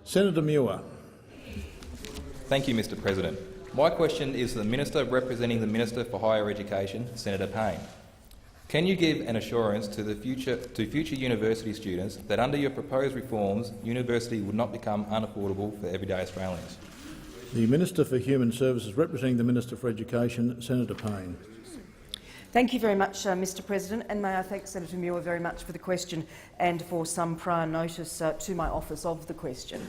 Senator Muir. Thank you, Mr President. My question is to the Minister representing the Minister for Higher Education, Senator Payne. Can you give an assurance to future university students that under your proposed reforms, university would not become unaffordable for everyday Australians? The Minister for Human Services representing the Minister for Education, Senator Payne. Thank you very much, Mr President, and may I thank Senator Muir very much for the question and for some prior notice to my office of the question.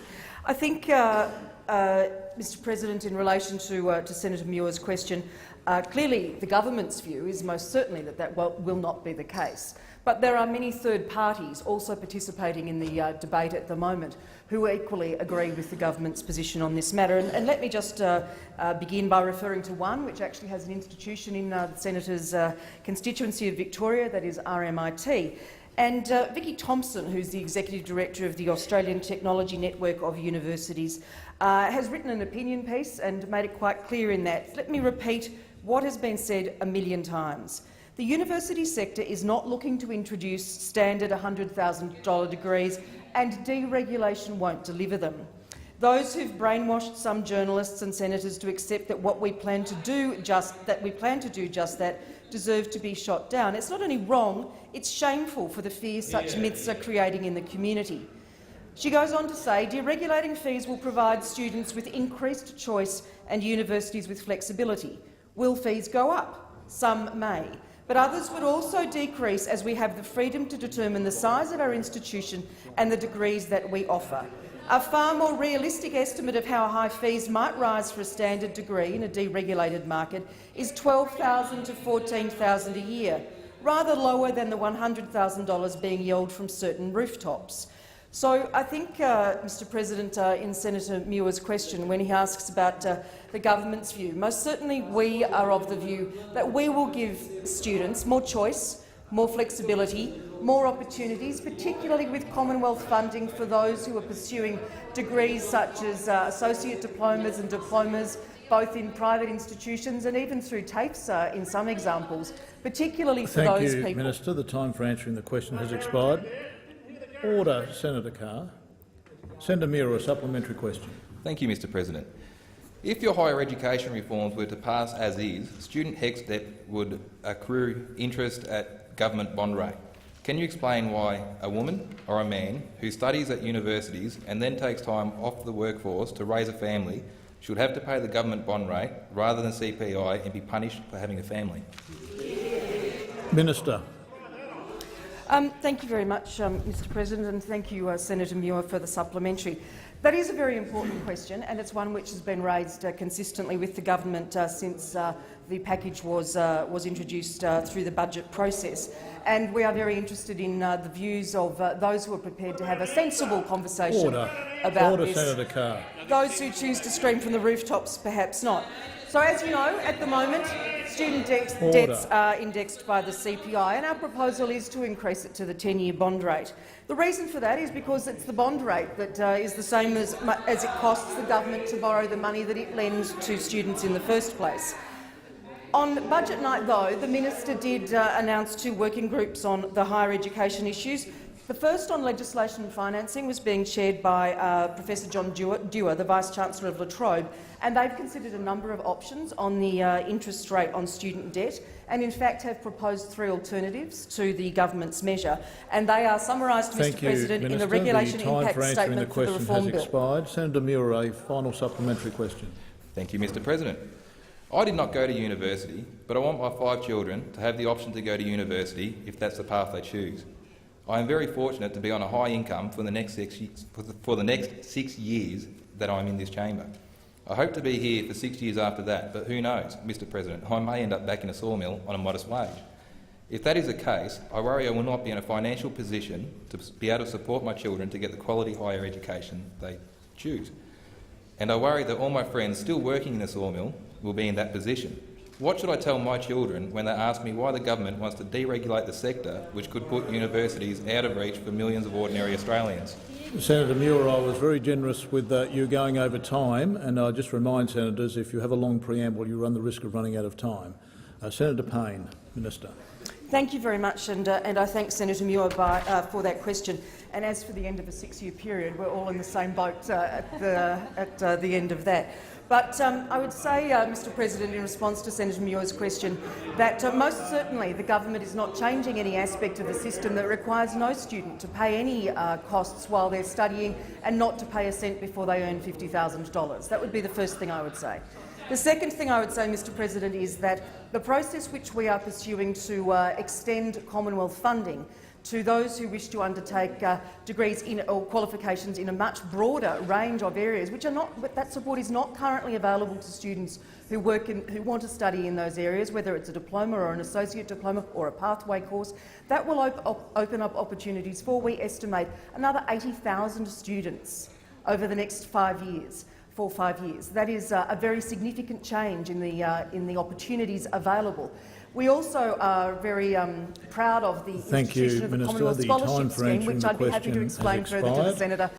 I think, Mr President, in relation to Senator Muir's question, clearly the government's view is most certainly that will not be the case. But there are many third parties also participating in the debate at the moment who equally agree with the government's position on this matter. And let me just begin by referring to one which actually has an institution in the Senator's constituency of Victoria, that is RMIT. And Vicky Thompson, who's the Executive Director of the Australian Technology Network of Universities, has written an opinion piece and made it quite clear in that. Let me repeat what has been said a million times. The university sector is not looking to introduce standard $100,000 degrees, and deregulation won't deliver them. Those who've brainwashed some journalists and senators to accept that we plan to do just that deserve to be shot down. It's not only wrong, it's shameful for the fear such myths are creating in the community. She goes on to say, deregulating fees will provide students with increased choice and universities with flexibility. Will fees go up? Some may. But others would also decrease as we have the freedom to determine the size of our institution and the degrees that we offer. A far more realistic estimate of how high fees might rise for a standard degree in a deregulated market is $12,000 to $14,000 a year, rather lower than the $100,000 being yelled from certain rooftops. So I think, Mr President, in Senator Muir's question, when he asks about the government's view, most certainly we are of the view that we will give students more choice, more flexibility, more opportunities, particularly with Commonwealth funding for those who are pursuing degrees such as associate diplomas and diplomas, both in private institutions and even through TAFEs in some examples, particularly for those people. Thank you, Minister. The time for answering the question has expired. Order, Senator Carr. Senator Muir, a supplementary question. Thank you, Mr President. If your higher education reforms were to pass as is, student HECS debt would accrue interest at government bond rate. Can you explain why a woman or a man who studies at universities and then takes time off the workforce to raise a family should have to pay the government bond rate rather than CPI and be punished for having a family? Minister. Thank you very much, Mr President, and thank you, Senator Muir, for the supplementary. That is a very important question, and it's one which has been raised consistently with the government since the package was introduced through the budget process. And we are very interested in the views of those who are prepared to have a sensible conversation about this. Senator Carr. Those who choose to scream from the rooftops, perhaps not. So, as you know, at the moment, student debts are indexed by the CPI, and our proposal is to increase it to the 10-year bond rate. The reason for that is because it's the bond rate that is the same as it costs the government to borrow the money that it lends to students in the first place. On budget night, though, the minister did announce 2 working groups on the higher education issues. The first, on legislation and financing, was being chaired by Professor John Dewar, the Vice-Chancellor of La Trobe, and they've considered a number of options on the interest rate on student debt and, in fact, have proposed 3 alternatives to the government's measure. And they are summarised, Mr President, in the Regulation Impact Statement for the Reform Bill. Expired. Senator Muir, a final supplementary question. Thank you, Mr President. I did not go to university, but I want my 5 children to have the option to go to university if that's the path they choose. I am very fortunate to be on a high income for the next 6 years that I'm in this chamber. I hope to be here for 6 years after that, but who knows, Mr President, I may end up back in a sawmill on a modest wage. If that is the case, I worry I will not be in a financial position to be able to support my children to get the quality higher education they choose. And I worry that all my friends still working in the sawmill will be in that position. What should I tell my children when they ask me why the government wants to deregulate the sector, which could put universities out of reach for millions of ordinary Australians? Senator Muir, I was very generous with you going over time, and I just remind senators, if you have a long preamble, you run the risk of running out of time. Senator Payne, Minister. Thank you very much, and I thank Senator Muir for that question. And as for the end of a 6-year period, we're all in the same boat at the end of that. But I would say, Mr President, in response to Senator Muir's question, that most certainly the government is not changing any aspect of the system that requires no student to pay any costs while they're studying and not to pay a cent before they earn $50,000. That would be the first thing I would say. The second thing I would say, Mr President, is that the process which we are pursuing to extend Commonwealth funding to those who wish to undertake degrees or qualifications in a much broader range of areas, that support is not currently available to students who want to study in those areas, whether it's a diploma or an associate diploma or a pathway course. That will open up opportunities for, we estimate, another 80,000 students over the next 5 years. For 5 years. That is a very significant change in the opportunities available. We also are very proud of the institution of the Commonwealth Scholarship Scheme, which I'd be happy to explain further to the Senator.